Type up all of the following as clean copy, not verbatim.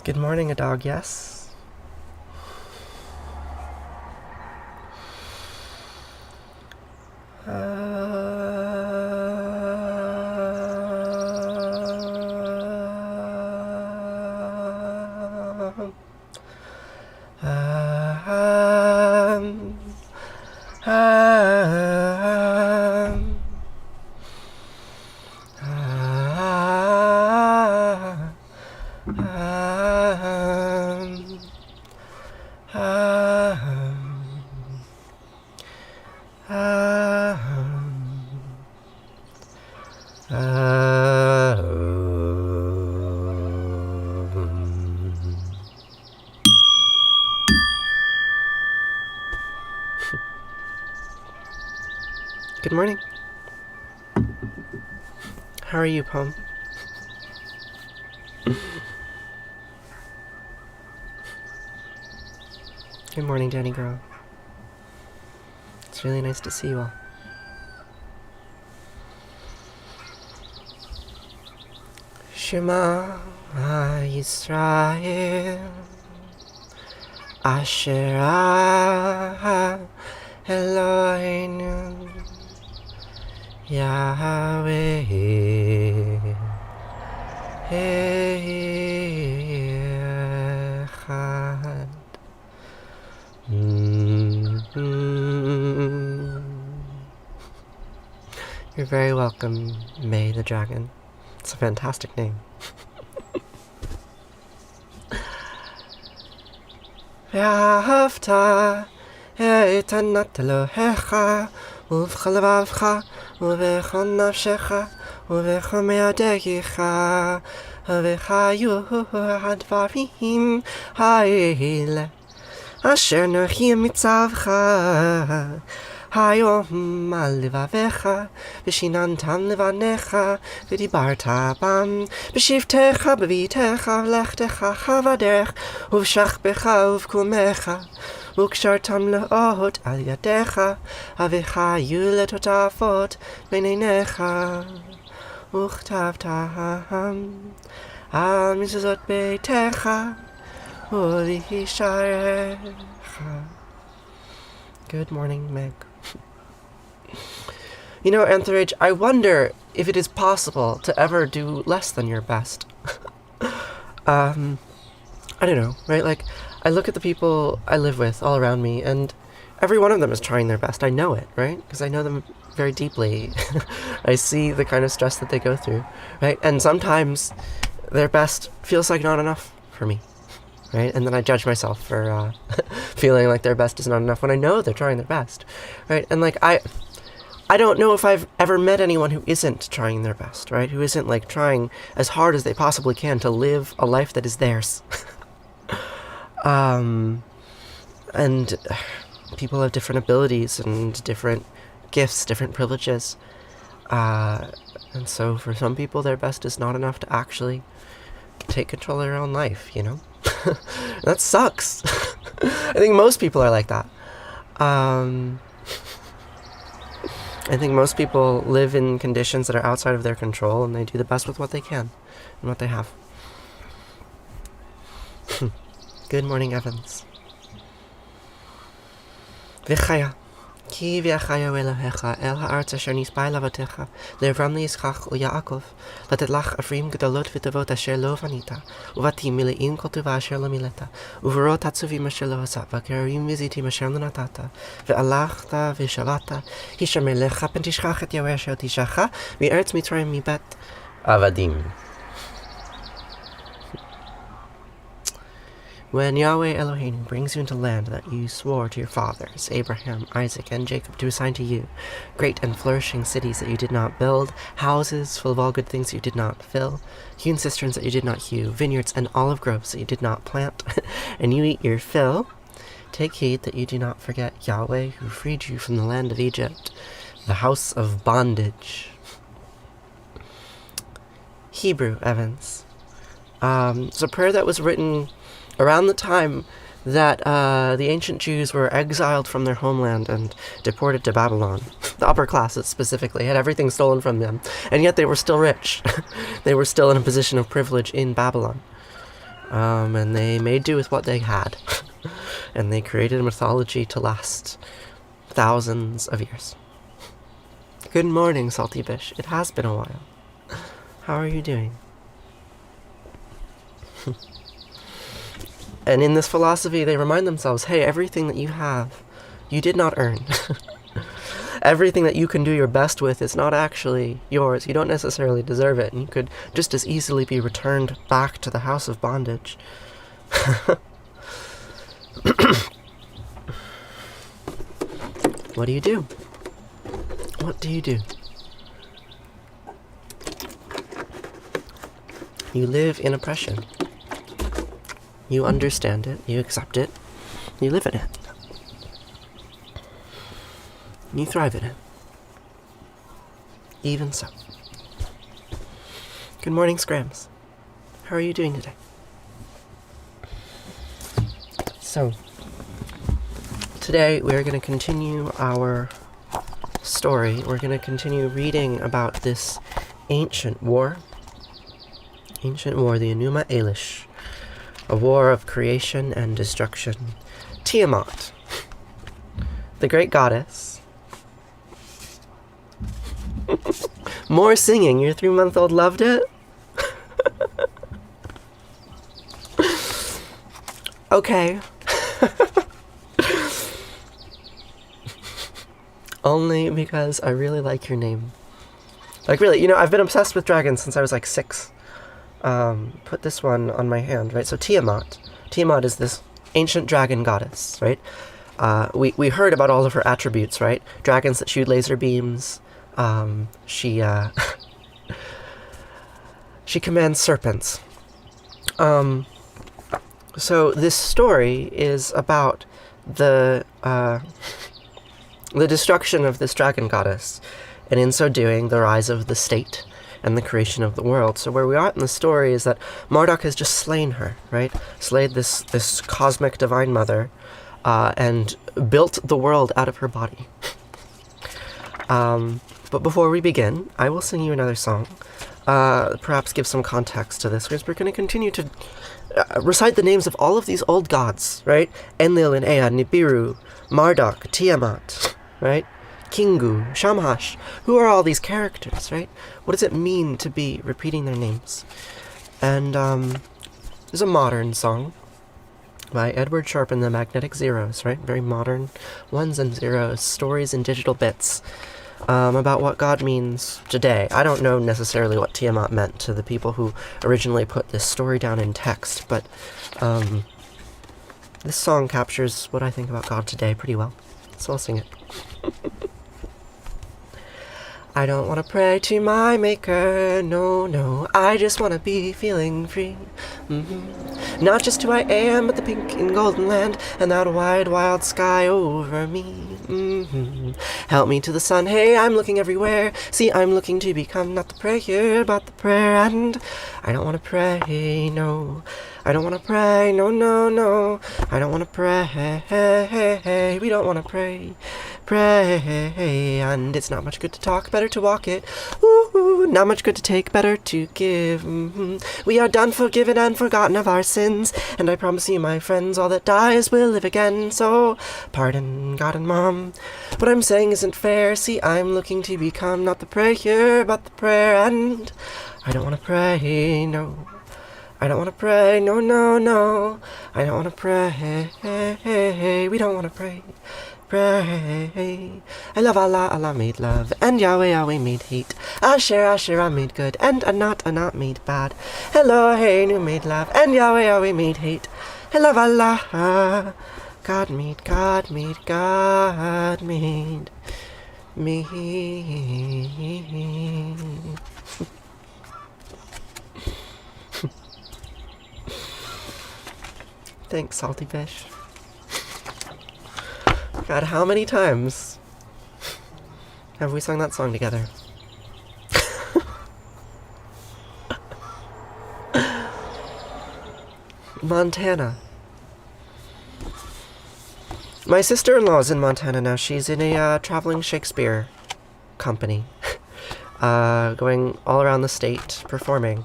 Good morning, a dog, yes? Good morning. How are you, Poem? Good morning, Danny Girl. It's really nice to see you all. Shema Yisrael Asher Eloheinu Yahweh Echad. You're very welcome, May the Dragon. It's a fantastic name. ואהבת את ענת אלוהיך ובכל לבבך ובכל נפשך ובכל מאודך וחיו הדברים האלה אשר נוחים מצווך היום על לבביך ושיננתם לבניך ודיברת בם בשבתך בביתך ולכתך בדרך ובשכבך ובקומך וקשרתם לאות על ידיך וחיו לטוטפות בין עיניך וכתבתם על מזוזות ביתך ולהישארך. Good morning, Meg. You know, Anthorage, I wonder if it is possible to ever do less than your best. I don't know, right? Like, I look at the people I live with all around me, and every one of them is trying their best. I know it, right? Because I know them very deeply. I see the kind of stress that they go through, right? And sometimes their best feels like not enough for me. Right? And then I judge myself for feeling like their best is not enough when I know they're trying their best, right? And like I don't know if I've ever met anyone who isn't trying their best, right? Who isn't like trying as hard as they possibly can to live a life that is theirs. And people have different abilities and different gifts, different privileges. And so for some people, their best is not enough to actually take control of their own life, you know? That sucks. I think most people are like that. I think most people live in conditions that are outside of their control, and they do the best with what they can and what they have. Good morning, Evans. Vichaya. Ki viachaya Elohecha el ha'arz asher nispai lavotecha le'avram liyitzchak u'Yaakov letetach Ephraim gedolot v'tovot asher lo vanita uvatim mile'im kol tova asher lo mileta uverot hatzuvim asher lo hasat v'kerim v'zitim asher lo natata ve'alachta v'shavata hishamer lecha pen tishchach et Yahweh asher tishacha v'eretz Mitzrayim mibet avadim. When Yahweh Eloheinu brings you into land that you swore to your fathers, Abraham, Isaac, and Jacob, to assign to you, great and flourishing cities that you did not build, houses full of all good things that you did not fill, hewn cisterns that you did not hew, vineyards and olive groves that you did not plant, and you eat your fill, take heed that you do not forget Yahweh, who freed you from the land of Egypt, the house of bondage. Hebrew, Evans. It's a prayer that was written around the time that the ancient Jews were exiled from their homeland and deported to Babylon. The upper classes specifically had everything stolen from them, and yet they were still rich. They were still in a position of privilege in Babylon. And they made do with what they had. And they created a mythology to last thousands of years. Good morning, Salty Bish. It has been a while. How are you doing? And in this philosophy, they remind themselves, hey, everything that you have, you did not earn. Everything that you can do your best with is not actually yours. You don't necessarily deserve it, and you could just as easily be returned back to the house of bondage. What do you do? What do you do? You live in oppression. You understand it, you accept it, you live in it. You thrive in it. Even so. Good morning, Scrams. How are you doing today? So, today we're going to continue our story. We're going to continue reading about this ancient war. Ancient war, the Enuma Elish. A war of creation and destruction. Tiamat, the great goddess. More singing. Your 3-month-old loved it? Okay. Only because I really like your name. Like, really, I've been obsessed with dragons since I was like 6. Put this one on my hand, right? So Tiamat. Tiamat is this ancient dragon goddess, right? We heard about all of her attributes, right? Dragons that shoot laser beams. She commands serpents. So this story is about the destruction of this dragon goddess, and in so doing, the rise of the state and the creation of the world. So where we are in the story is that Marduk has just slain her, right? Slayed this cosmic divine mother, and built the world out of her body. But before we begin, I will sing you another song, perhaps give some context to this, because we're going to continue to recite the names of all of these old gods, right? Enlil and Ea, Nibiru, Marduk, Tiamat, right? Kingu, Shamash. Who are all these characters, right? What does it mean to be repeating their names? And there's a modern song by Edward Sharpe and the Magnetic Zeros, right? Very modern. Ones and zeros, stories in digital bits, about what God means today. I don't know necessarily what Tiamat meant to the people who originally put this story down in text, but this song captures what I think about God today pretty well. So I'll sing it. I don't want to pray to my maker, no, I just want to be feeling free. Not just who I am, but the pink and golden land, and that wide, wild sky over me. Help me to the sun, hey, I'm looking everywhere. See, I'm looking to become not the prayer, but the prayer, and I don't want to pray, no. I don't want to pray, no. I don't want to pray, we don't want to pray. pray. And it's not much good to talk, better to walk it. Ooh, not much good to take, better to give. We are done, forgiven, and forgotten of our sins. And I promise you, my friends, all that dies will live again. So, pardon, God and Mom. What I'm saying isn't fair. See, I'm looking to become not the prayer, but the prayer. And I don't want to pray, no. I don't want to pray, no, no, no. I don't want to pray. We don't want to pray. Pray. I love Allah, Allah made love, and Yahweh, Yahweh made hate. Asher, Asher, made good, and Anat made bad. Elohim made love, and Yahweh, Yahweh made hate. I love Allah. God made, God made, God made me. Thanks, Salty Fish. God, how many times have we sung that song together? Montana. My sister-in-law's in Montana now. She's in a traveling Shakespeare company. Going all around the state, performing.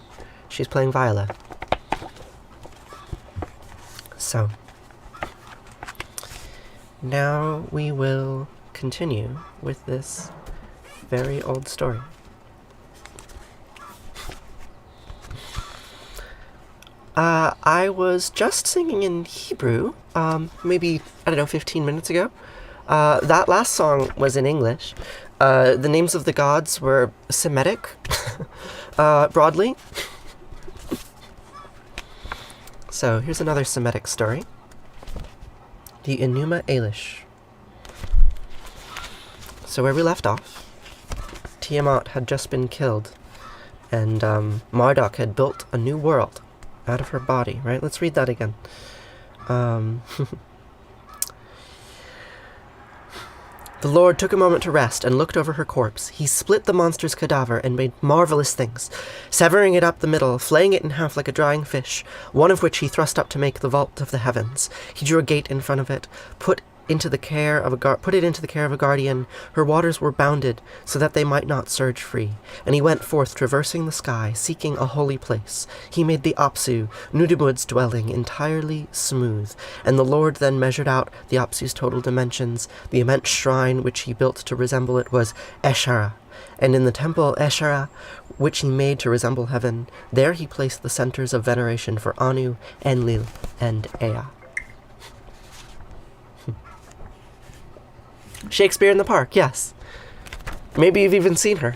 She's playing viola. So, now we will continue with this very old story. I was just singing in Hebrew, maybe, 15 minutes ago. That last song was in English. The names of the gods were Semitic, broadly. So, here's another Semitic story. The Enuma Elish. So where we left off, Tiamat had just been killed, and Marduk had built a new world out of her body, right? Let's read that again. The Lord took a moment to rest and looked over her corpse. He split the monster's cadaver and made marvelous things, severing it up the middle, flaying it in half like a drying fish, one of which he thrust up to make the vault of the heavens. He drew a gate in front of it, put it into the care of a guardian. Her waters were bounded, so that they might not surge free. And he went forth, traversing the sky, seeking a holy place. He made the Apsu, Nudimmud's dwelling, entirely smooth. And the Lord then measured out the Apsu's total dimensions. The immense shrine which he built to resemble it was Eshara. And in the temple Eshara, which he made to resemble heaven, there he placed the centers of veneration for Anu, Enlil, and Ea. Shakespeare in the Park, yes. Maybe you've even seen her.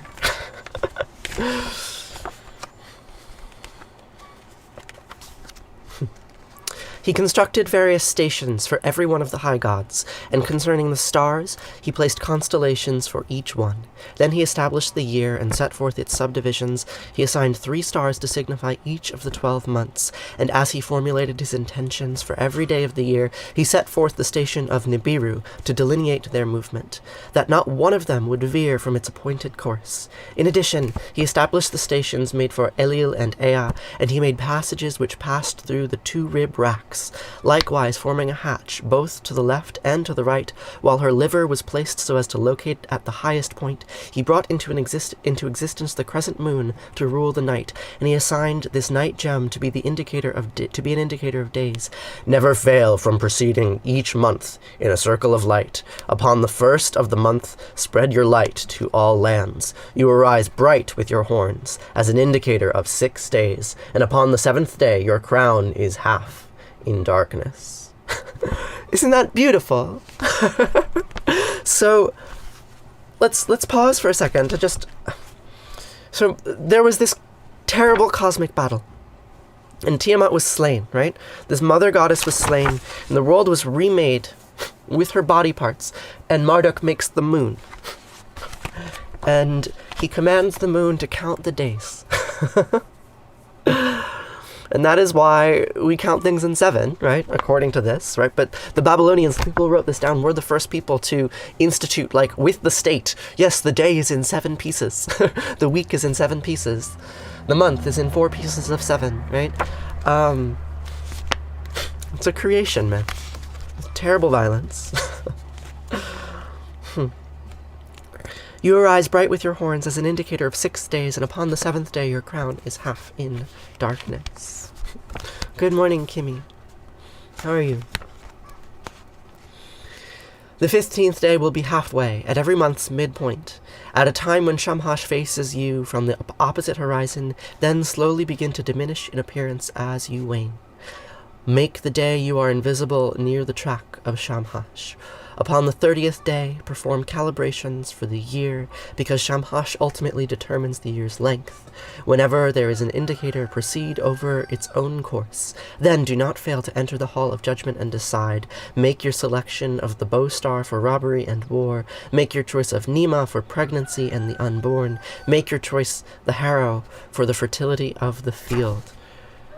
He constructed various stations for every one of the high gods, and concerning the stars, he placed constellations for each one. Then he established the year and set forth its subdivisions. He assigned 3 stars to signify each of the 12 months, and as he formulated his intentions for every day of the year, he set forth the station of Nibiru to delineate their movement, that not one of them would veer from its appointed course. In addition, he established the stations made for Elil and Ea, and he made passages which passed through the 2 rib racks, likewise forming a hatch both to the left and to the right, while her liver was placed so as to locate at the highest point. He brought into existence the crescent moon to rule the night, and he assigned this night gem to be an indicator of days. Never fail from proceeding each month in a circle of light. Upon the first of the month, spread your light to all lands. You arise bright with your horns, as an indicator of 6 days, and upon the 7th day your crown is half in darkness. Isn't that beautiful? So let's pause for a second to just... So there was this terrible cosmic battle, and Tiamat was slain, right? This mother goddess was slain, and the world was remade with her body parts, and Marduk makes the moon. And he commands the moon to count the days. And that is why we count things in 7, right? According to this, right? But the Babylonians, people who wrote this down, were the first people to institute, like, with the state. Yes, the day is in 7 pieces. The week is in 7 pieces. The month is in 4 pieces of 7, right? It's a creation, man. It's terrible violence. You arise bright with your horns as an indicator of 6 days, and upon the 7th day your crown is half in darkness. Good morning, Kimmy. How are you? The 15th day will be halfway, at every month's midpoint, at a time when Shamhash faces you from the opposite horizon, then slowly begin to diminish in appearance as you wane. Make the day you are invisible near the track of Shamhash. Upon the 30th day, perform calibrations for the year, because Shamhash ultimately determines the year's length. Whenever there is an indicator, proceed over its own course. Then do not fail to enter the Hall of Judgment and decide. Make your selection of the bow star for robbery and war. Make your choice of Nima for pregnancy and the unborn. Make your choice the harrow for the fertility of the field.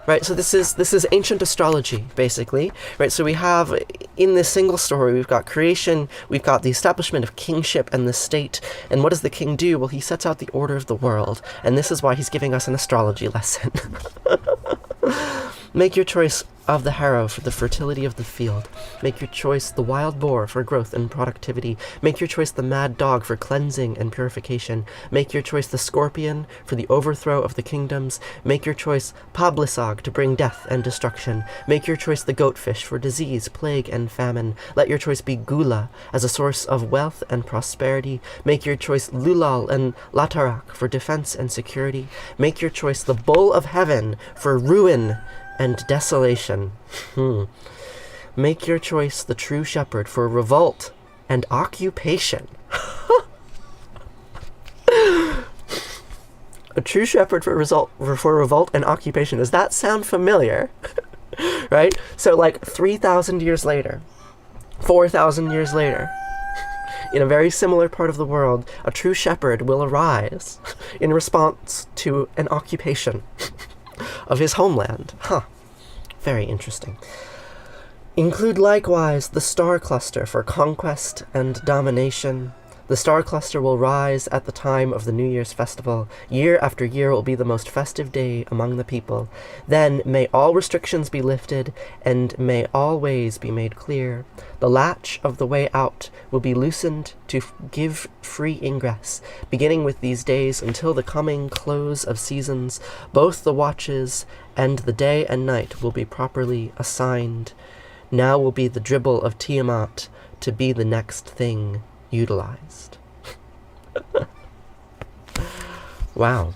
Right, so this is ancient astrology, basically. Right, so we have, in this single story, we've got creation, we've got the establishment of kingship and the state, and what does the king do? Well, he sets out the order of the world, and this is why he's giving us an astrology lesson. Make your choice of the harrow for the fertility of the field. Make your choice the wild boar for growth and productivity. Make your choice the mad dog for cleansing and purification. Make your choice the scorpion for the overthrow of the kingdoms. Make your choice Pablisog to bring death and destruction. Make your choice the goatfish for disease, plague, and famine. Let your choice be Gula as a source of wealth and prosperity. Make your choice Lulal and Latarak for defense and security. Make your choice the bull of heaven for ruin and desolation. Make your choice the true shepherd for revolt and occupation. A true shepherd for revolt and occupation. Does that sound familiar? Right? So like 3,000 years later, 4,000 years later, in a very similar part of the world, a true shepherd will arise in response to an occupation of his homeland. Very interesting. Include likewise the star cluster for conquest and domination. The star cluster will rise at the time of the New Year's festival. Year after year will be the most festive day among the people. Then may all restrictions be lifted, and may all ways be made clear. The latch of the way out will be loosened to give free ingress, beginning with these days until the coming close of seasons. Both the watches and the day and night will be properly assigned. Now will be the dribble of Tiamat to be the next thing utilized. Wow.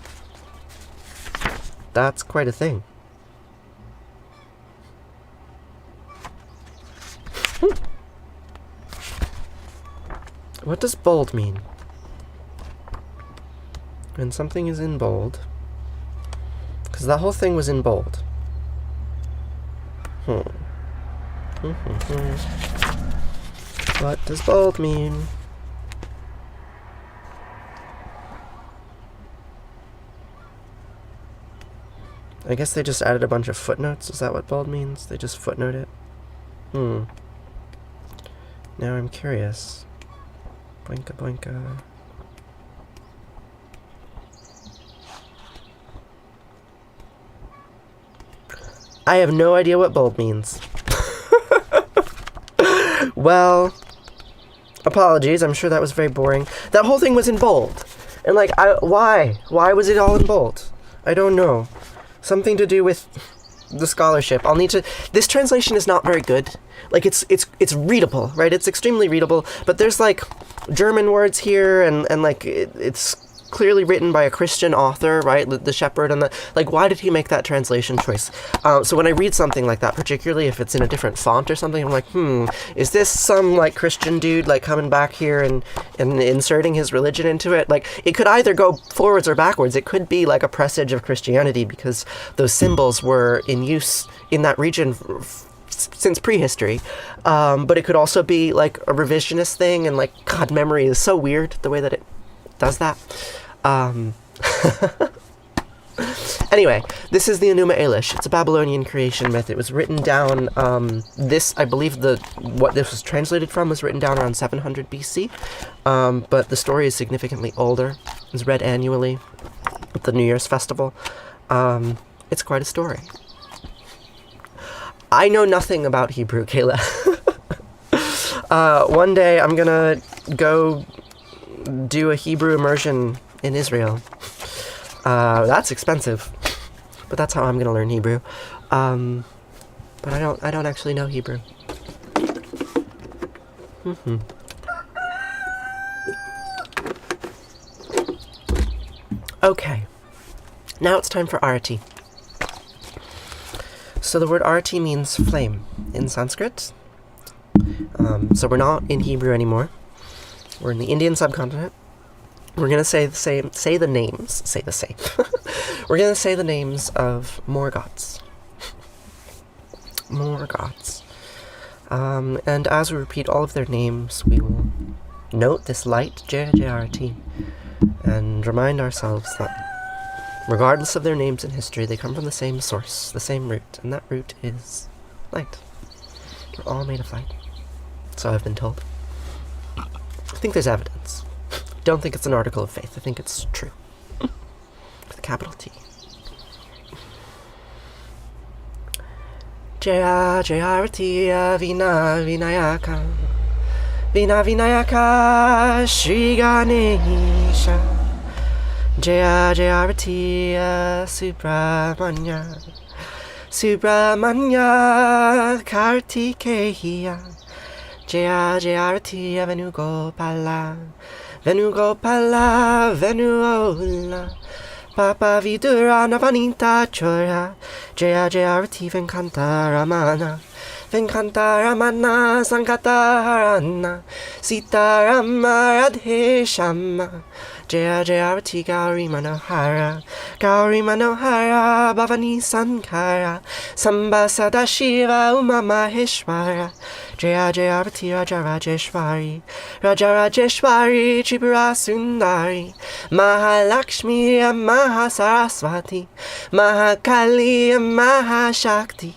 That's quite a thing. What does bold mean? When something is in bold. Because that whole thing was in bold. What does bold mean? I guess they just added a bunch of footnotes. Is that what bold means? They just footnote it? Now I'm curious. Boinka boinka. I have no idea what bold means. Well, apologies. I'm sure that was very boring. That whole thing was in bold. And like, why? Why was it all in bold? I don't know. Something to do with the scholarship. I'll need to... This translation is not very good. Like, it's readable, right? It's extremely readable, but there's, like, German words here, and like, it's clearly written by a Christian author, right? The shepherd and the... Like, why did he make that translation choice? So when I read something like that, particularly if it's in a different font or something, I'm like, is this some, like, Christian dude, like, coming back here and inserting his religion into it? Like, it could either go forwards or backwards. It could be, like, a presage of Christianity because those symbols were in use in that region since prehistory. But it could also be, like, a revisionist thing, and, like, God, memory is so weird, the way that it does that. Anyway, this is the Enuma Elish. It's a Babylonian creation myth. It was written down, I believe what this was translated from was written down around 700 BC, but the story is significantly older. It's read annually at the New Year's festival. It's quite a story. I know nothing about Hebrew, Kayla. One day I'm gonna go do a Hebrew immersion in Israel. That's expensive, but that's how I'm gonna learn Hebrew. But I don't actually know Hebrew. Okay, now it's time for arati. So the word arati means flame in Sanskrit. So we're not in Hebrew anymore. We're in the Indian subcontinent. We're gonna say the names. We're gonna say the names of more gods. More gods. And as we repeat all of their names, we will note this light, J-J-R-T, and remind ourselves that regardless of their names in history, they come from the same source, the same root, and that root is light. We're all made of light. So I've been told. I think there's evidence. Don't think it's an article of faith. I think it's true. With a capital T. Jaya Jayarati Vina Vinayaka Vina Vinayaka Shri Ganesha Jaya Jayarati Subramanya Subramanya Kartikeya Jaya Jayarati Venugopala Venugopala Venuola Papa Vidura Navanita Chora Jaya Jayarati Venkanta Ramana Venkanta Ramana Sankata Harana Sita Rama Radhe Shama Jaya Jayarati Gauri Manohara Gauri Manohara Bhavani Sankara Samba Sadashiva Uma Maheshwara Jaya Jayarati Raja Rajeshwari Raja Rajeshwari Tripura Sundari Mahalakshmi Mahasaraswati Mahakali Mahashakti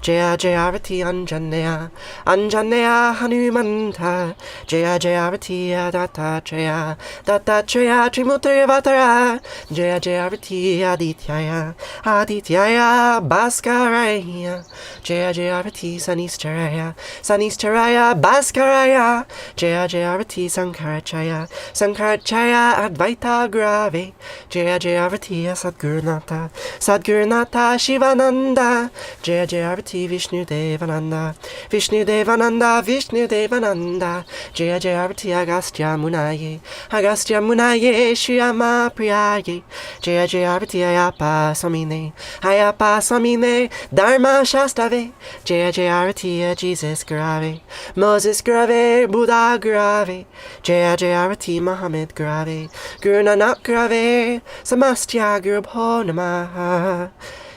Jaya Jayarati Anjaneya Anjaneya Hanumanta Jaya Jayarati Dattatreya Dattatreya Trimurtivatara Jaya Jayarati Adityaya Adityaya Bhaskaraya Jaya Jayarati Sanistaraya Sanistaraya Bhaskaraya Jaya Jayarati Sankarachaya Sankarachaya Advaita Grave Jaya Jayarati Sadgurunata Sadgurunata Shivananda Jaya Jayarati Vishnu Devananda Vishnu Devananda Vishnu Devananda Jaya Jayarati Agastya Munaye Agastya Munaye Shriyama Priyaye Jaya Jayarati Ayapa Samine Ayapa Samine Dharma Shastave Jaya Jayarati Jesus Grave Moses Grave Buddha Grave Jaya Jayarati Muhammad Grave Guru Nanak Grave Samastya Guru Bho Namaha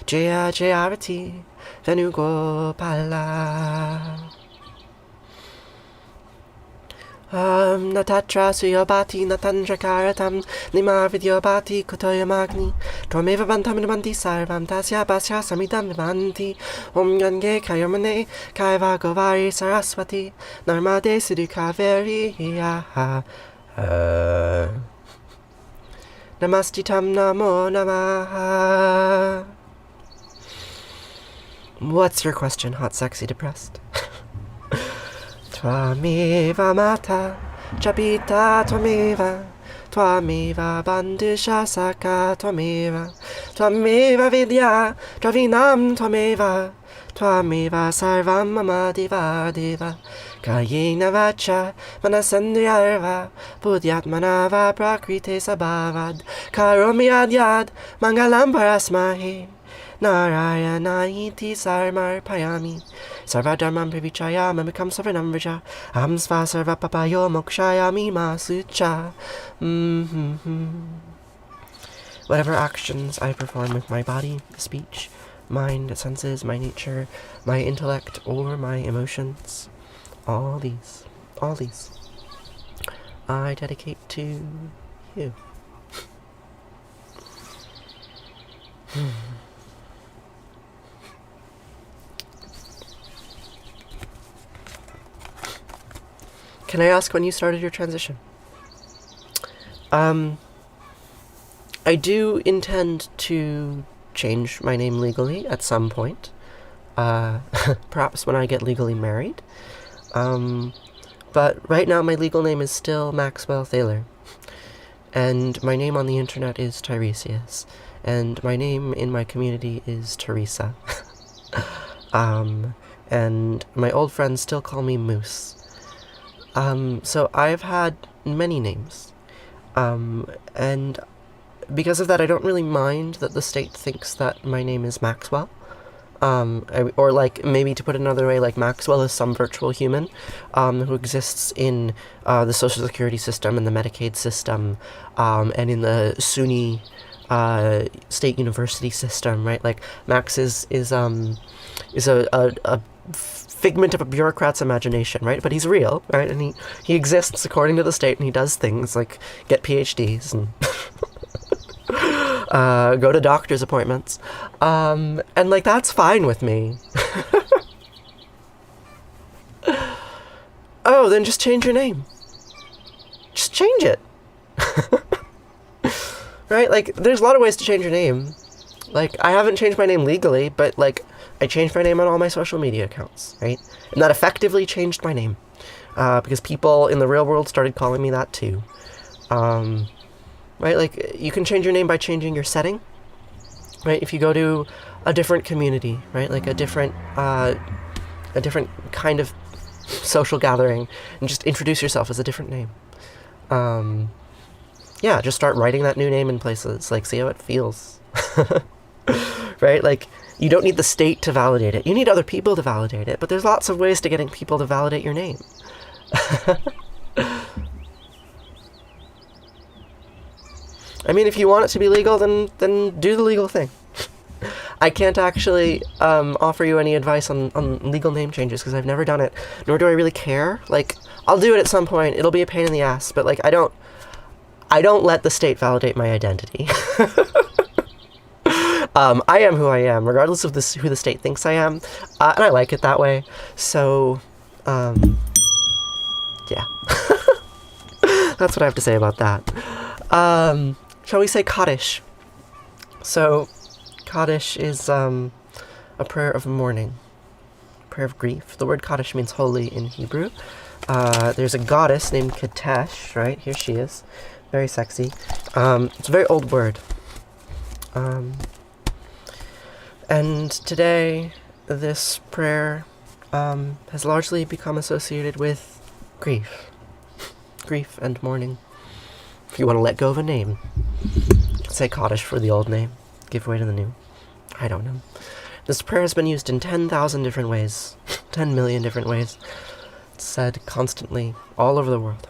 Jaya Jayarati Venugopala Natatra Suyobati Natandra Karatam Nimar Vidyobati Kutoyamagni Twameva Bantamanabanti Sarvam Tasya Basya Samidam Vivanti Om Gange Kayamane Kaiva Govari Saraswati Narmade Siddhu Kaveri Namastitam Namo Namaha. What's your question, hot, sexy, depressed? Twameva mata, chapita twameva, twameva bandisha saka twameva, twameva vidya, travinam twameva, twameva sarvam mama diva diva, kayena vacha, manasandhyarva, buddhyatmanava prakrite sabhavad, karomi adyad, mangalam parasmahi, Narayana iti sarmar payami Sarvadharmam pravichaya mamikam savanam vraja Aham sva sarva papayo mokshayami masucha. Whatever actions I perform with my body, speech, mind, senses, my nature, my intellect, or my emotions, all these, I dedicate to you. Can I ask when you started your transition? I do intend to change my name legally at some point. Perhaps when I get legally married. But right now my legal name is still Maxwell Thaler. And my name on the internet is Tiresias. And my name in my community is Teresa. And my old friends still call me Moose. So I've had many names. And because of that, I don't really mind that the state thinks that my name is Maxwell. Or like, maybe to put it another way, like Maxwell is some virtual human who exists in the Social Security system and the Medicaid system, and in the SUNY state university system, right? Like Max is a figment of a bureaucrat's imagination, right? But he's real, right? And he exists according to the state, and he does things like get PhDs and go to doctor's appointments. And like, that's fine with me. Oh, then just change your name. Just change it. Right? Like, there's a lot of ways to change your name. Like, I haven't changed my name legally, but like, I changed my name on all my social media accounts, right? And that effectively changed my name. Because people in the real world started calling me that too. Right? Like, you can change your name by changing your setting, right? If you go to a different community, right? Like a different kind of social gathering, and just introduce yourself as a different name. Yeah, just start writing that new name in places, like, see how it feels. Right? Like, you don't need the state to validate it. You need other people to validate it, but there's lots of ways to getting people to validate your name. I mean, if you want it to be legal, then do the legal thing. I can't actually offer you any advice on legal name changes, because I've never done it, nor do I really care. Like, I'll do it at some point. It'll be a pain in the ass, but like, I don't let the state validate my identity. I am who I am, regardless of who the state thinks I am, and I like it that way. So, yeah. That's what I have to say about that. Shall we say Kaddish? So, Kaddish is a prayer of mourning, a prayer of grief. The word Kaddish means holy in Hebrew. There's a goddess named Katesh, right? Here she is. Very sexy. It's a very old word. And today, this prayer has largely become associated with grief. Grief and mourning. If you want to let go of a name, say Kaddish for the old name. Give way to the new. I don't know. This prayer has been used in 10,000 different ways. 10 million different ways. It's said constantly all over the world.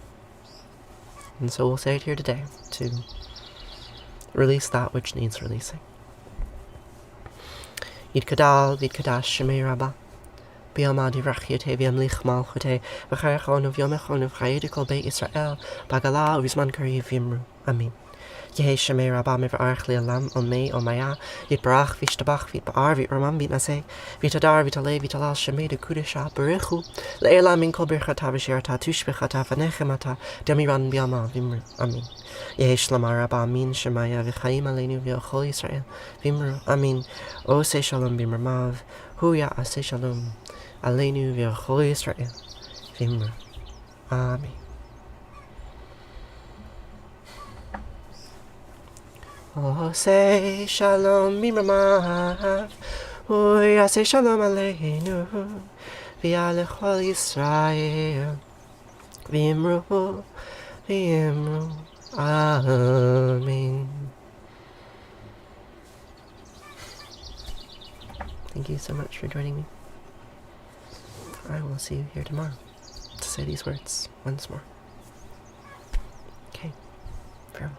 And so we'll say it here today to release that which needs releasing. Yidkadal v'yidkadash shemei Rabbah. B'yamad yirachyote v'yamlich malchote v'chayachonu v'yomechonu v'chayid kol beit Yisrael b'gala u'vizman kariv v'yimru. Amen. Yehi shemei Rabbah mevarach li'olam olmei olmaya yitbarach v'yishtabach v'yitba'ar v'yitramam v'yitnaseh v'yitadar v'yitaleh v'yitalal shemei dekudesha b'richu le'elam min kol birchata v'shirata tushbechata v'nechemata demiran b'yamad v'yimru. Amen. Yehi shlamar Rabbah amin shemaya v'chaim aleinu v'yochol Yisrael v'yimru. Amen. Oseh shalom b'mramav hu ya'aseh shalom aleinu v'yochol Yisrael v'yimru. Amen. Oh, say shalom b'mramav, hu yaseh shalom aleinu, v'yalechol Yisrael, v'yimru, v'yimru, amen. Thank you so much for joining me. I will see you here tomorrow to say these words once more. Okay, farewell.